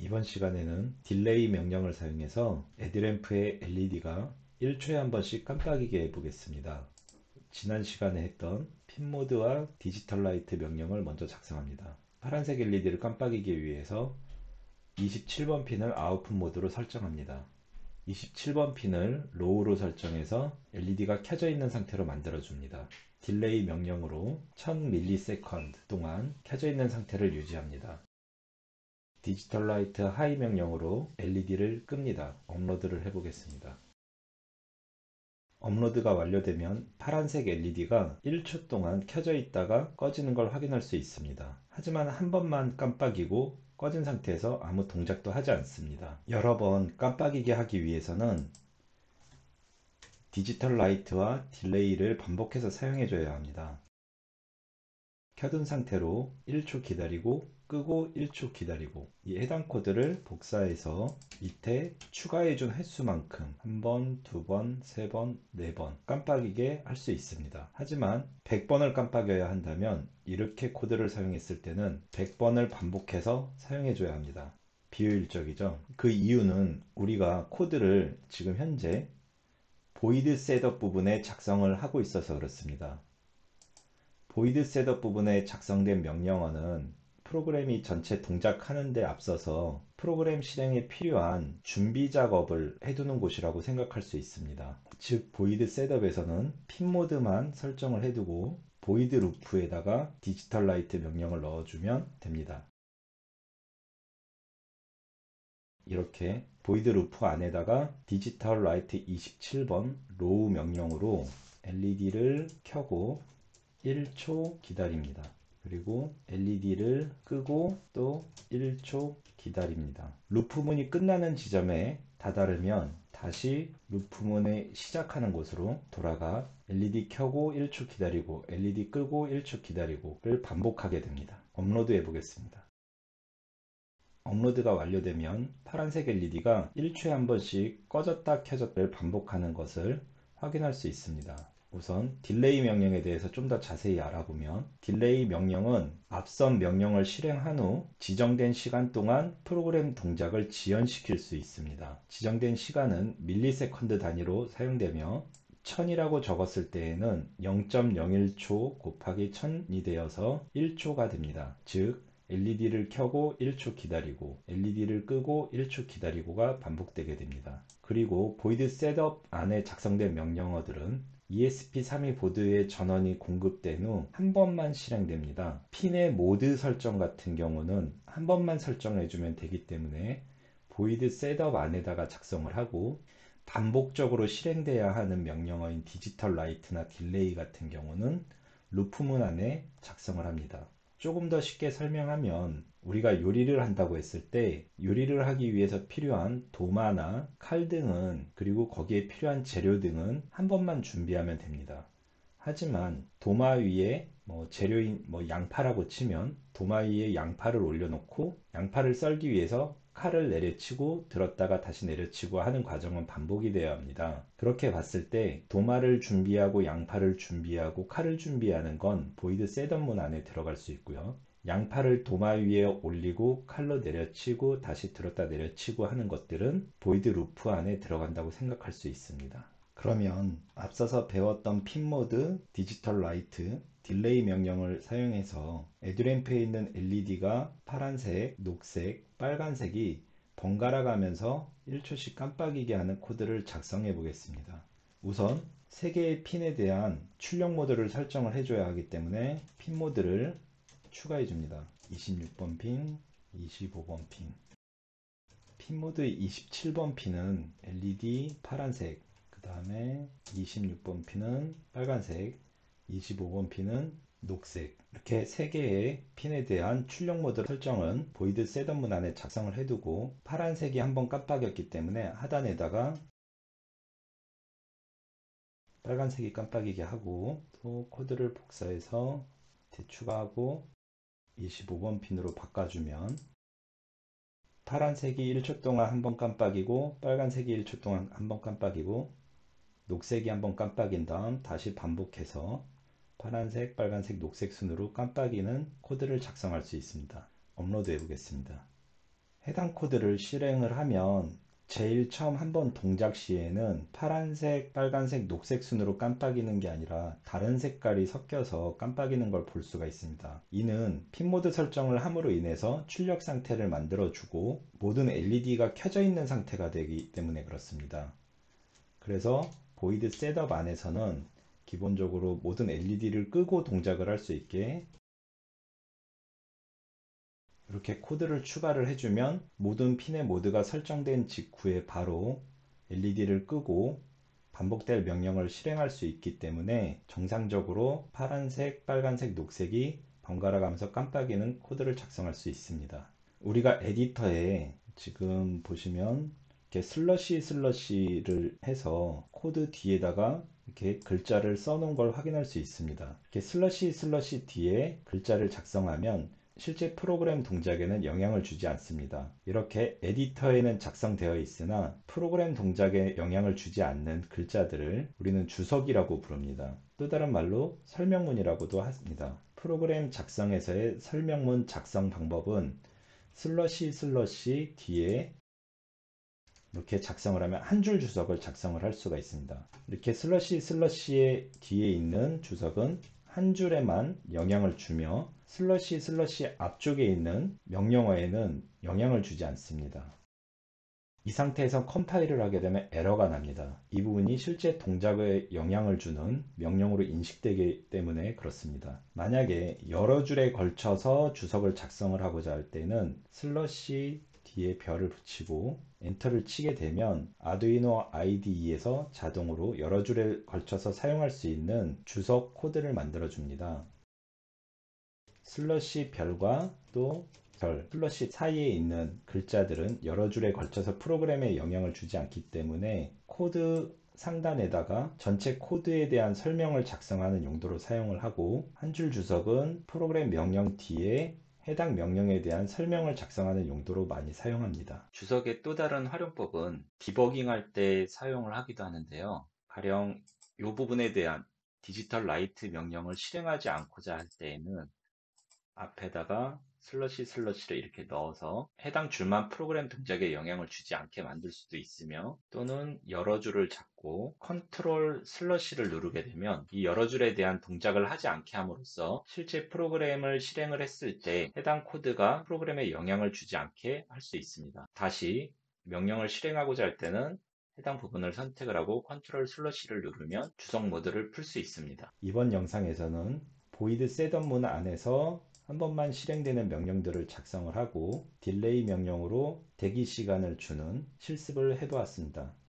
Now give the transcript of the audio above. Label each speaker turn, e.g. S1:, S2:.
S1: 이번 시간에는 딜레이 명령을 사용해서 헤드램프의 LED가 1초에 한 번씩 깜빡이게 해보겠습니다. 지난 시간에 했던 핀모드와 디지털 라이트 명령을 먼저 작성합니다. 파란색 LED를 깜빡이기 위해서 27번 핀을 아웃풋 모드로 설정합니다. 27번 핀을 로우로 설정해서 LED가 켜져 있는 상태로 만들어줍니다. 딜레이 명령으로 1000ms 동안 켜져 있는 상태를 유지합니다. 디지털 라이트 하이 명령으로 LED를 끕니다. 업로드를 해보겠습니다. 업로드가 완료되면 파란색 LED가 1초 동안 켜져 있다가 꺼지는 걸 확인할 수 있습니다. 하지만 한 번만 깜빡이고 꺼진 상태에서 아무 동작도 하지 않습니다. 여러 번 깜빡이게 하기 위해서는 디지털 라이트와 딜레이를 반복해서 사용해 줘야 합니다. 켜둔 상태로 1초 기다리고 끄고 1초 기다리고, 이 해당 코드를 복사해서 밑에 추가해준 횟수만큼 한 번, 두 번, 세 번, 네 번 깜빡이게 할 수 있습니다. 하지만 100번을 깜빡여야 한다면 이렇게 코드를 사용했을 때는 100번을 반복해서 사용해 줘야 합니다. 비효율적이죠. 그 이유는 우리가 코드를 지금 현재 보이드 셋업 부분에 작성을 하고 있어서 그렇습니다. 보이드 셋업 부분에 작성된 명령어는 프로그램이 전체 동작하는 데 앞서서 프로그램 실행에 필요한 준비 작업을 해두는 곳이라고 생각할 수 있습니다. 즉 보이드 셋업에서는 핀 모드만 설정을 해두고 보이드 루프에다가 디지털 라이트 명령을 넣어주면 됩니다. 이렇게 보이드 루프 안에다가 디지털 라이트 27번 로우 명령으로 LED를 켜고 1초 기다립니다. 그리고 LED를 끄고 또 1초 기다립니다. 루프문이 끝나는 지점에 다다르면 다시 루프문의 시작하는 곳으로 돌아가 LED 켜고 1초 기다리고 LED 끄고 1초 기다리고를 반복하게 됩니다. 업로드 해 보겠습니다. 업로드가 완료되면 파란색 LED가 1초에 한 번씩 꺼졌다 켜졌다를 반복하는 것을 확인할 수 있습니다. 우선 딜레이 명령에 대해서 좀 더 자세히 알아보면, 딜레이 명령은 앞선 명령을 실행한 후 지정된 시간 동안 프로그램 동작을 지연시킬 수 있습니다. 지정된 시간은 밀리세컨드 단위로 사용되며 1000이라고 적었을 때에는 0.01초 곱하기 1000이 되어서 1초가 됩니다. 즉 LED를 켜고 1초 기다리고 LED를 끄고 1초 기다리고가 반복되게 됩니다. 그리고 보이드 셋업 안에 작성된 명령어들은 ESP32 보드의 전원이 공급된 후 한 번만 실행됩니다. 핀의 모드 설정 같은 경우는 한 번만 설정해주면 되기 때문에 보이드 셋업 안에다가 작성을 하고, 반복적으로 실행돼야 하는 명령어인 디지털 라이트나 딜레이 같은 경우는 루프문 안에 작성을 합니다. 조금 더 쉽게 설명하면, 우리가 요리를 한다고 했을 때 요리를 하기 위해서 필요한 도마나 칼 등은, 그리고 거기에 필요한 재료 등은 한 번만 준비하면 됩니다. 하지만 도마 위에 재료인 양파라고 치면 도마 위에 양파를 올려놓고 양파를 썰기 위해서 칼을 내려치고 들었다가 다시 내려치고 하는 과정은 반복이 되어야 합니다. 그렇게 봤을 때 도마를 준비하고 양파를 준비하고 칼을 준비하는 건 보이드 셋업문 안에 들어갈 수 있고요. 양파를 도마 위에 올리고 칼로 내려치고 다시 들었다 내려치고 하는 것들은 보이드 루프 안에 들어간다고 생각할 수 있습니다. 그러면 앞서서 배웠던 핀모드, 디지털 라이트, 딜레이 명령을 사용해서 헤드램프에 있는 LED가 파란색, 녹색, 빨간색이 번갈아 가면서 1초씩 깜빡이게 하는 코드를 작성해 보겠습니다. 우선 3개의 핀에 대한 출력 모드를 설정을 해줘야 하기 때문에 핀 모드를 추가해 줍니다. 26번 핀, 25번 핀. 핀 모드 27번 핀은 LED 파란색, 그 다음에 26번 핀은 빨간색, 25번 핀은 녹색, 이렇게 3개의 핀에 대한 출력 모드 설정은 보이드 셋업문 안에 작성을 해두고, 파란색이 한번 깜빡였기 때문에 하단에다가 빨간색이 깜빡이게 하고, 또 코드를 복사해서 추가하고 25번 핀으로 바꿔주면 파란색이 1초 동안 한번 깜빡이고 빨간색이 1초 동안 한번 깜빡이고 녹색이 한번 깜빡인 다음 다시 반복해서 파란색, 빨간색, 녹색 순으로 깜빡이는 코드를 작성할 수 있습니다. 업로드 해 보겠습니다. 해당 코드를 실행을 하면 제일 처음 한번 동작 시에는 파란색, 빨간색, 녹색 순으로 깜빡이는 게 아니라 다른 색깔이 섞여서 깜빡이는 걸 볼 수가 있습니다. 이는 핀 모드 설정을 함으로 인해서 출력 상태를 만들어주고 모든 LED가 켜져 있는 상태가 되기 때문에 그렇습니다. 그래서 보이드 셋업 안에서는 기본적으로 모든 LED를 끄고 동작을 할 수 있게 이렇게 코드를 추가를 해주면 모든 핀의 모드가 설정된 직후에 바로 LED를 끄고 반복될 명령을 실행할 수 있기 때문에 정상적으로 파란색, 빨간색, 녹색이 번갈아 가면서 깜빡이는 코드를 작성할 수 있습니다. 우리가 에디터에 지금 보시면 이렇게 슬러시를 해서 코드 뒤에다가 이렇게 글자를 써놓은 걸 확인할 수 있습니다. 이렇게 슬러시 뒤에 글자를 작성하면 실제 프로그램 동작에는 영향을 주지 않습니다. 이렇게 에디터에는 작성되어 있으나 프로그램 동작에 영향을 주지 않는 글자들을 우리는 주석이라고 부릅니다. 또 다른 말로 설명문이라고도 합니다. 프로그램 작성에서의 설명문 작성 방법은 슬러시 뒤에 이렇게 작성을 하면 한 줄 주석을 작성을 할 수가 있습니다. 이렇게 슬러시의 뒤에 있는 주석은 한 줄에만 영향을 주며 슬러시 앞쪽에 있는 명령어에는 영향을 주지 않습니다. 이 상태에서 컴파일을 하게 되면 에러가 납니다. 이 부분이 실제 동작에 영향을 주는 명령으로 인식되기 때문에 그렇습니다. 만약에 여러 줄에 걸쳐서 주석을 작성을 하고자 할 때는 슬러시 뒤에 별을 붙이고 엔터를 치게 되면 아두이노 IDE에서 자동으로 여러 줄에 걸쳐서 사용할 수 있는 주석 코드를 만들어 줍니다. 슬러시 별과 또 슬러시 사이에 있는 글자들은 여러 줄에 걸쳐서 프로그램에 영향을 주지 않기 때문에 코드 상단에다가 전체 코드에 대한 설명을 작성하는 용도로 사용을 하고 한 줄 주석은 프로그램 명령 뒤에 해당 명령에 대한 설명을 작성하는 용도로 많이 사용합니다. 주석의 또 다른 활용법은 디버깅할 때 사용을 하기도 하는데요. 가령 이 부분에 대한 디지털 라이트 명령을 실행하지 않고자 할 때에는 앞에다가 슬러시를 이렇게 넣어서 해당 줄만 프로그램 동작에 영향을 주지 않게 만들 수도 있으며 또는 여러 줄을 잡고 컨트롤 슬러시를 누르게 되면 이 여러 줄에 대한 동작을 하지 않게 함으로써 실제 프로그램을 실행을 했을 때 해당 코드가 프로그램에 영향을 주지 않게 할 수 있습니다. 다시 명령을 실행하고자 할 때는 해당 부분을 선택을 하고 컨트롤 슬러시를 누르면 주석 모드를 풀 수 있습니다. 이번 영상에서는 보이드 셋업문 안에서 한 번만 실행되는 명령들을 작성을 하고 딜레이 명령으로 대기 시간을 주는 실습을 해보았습니다.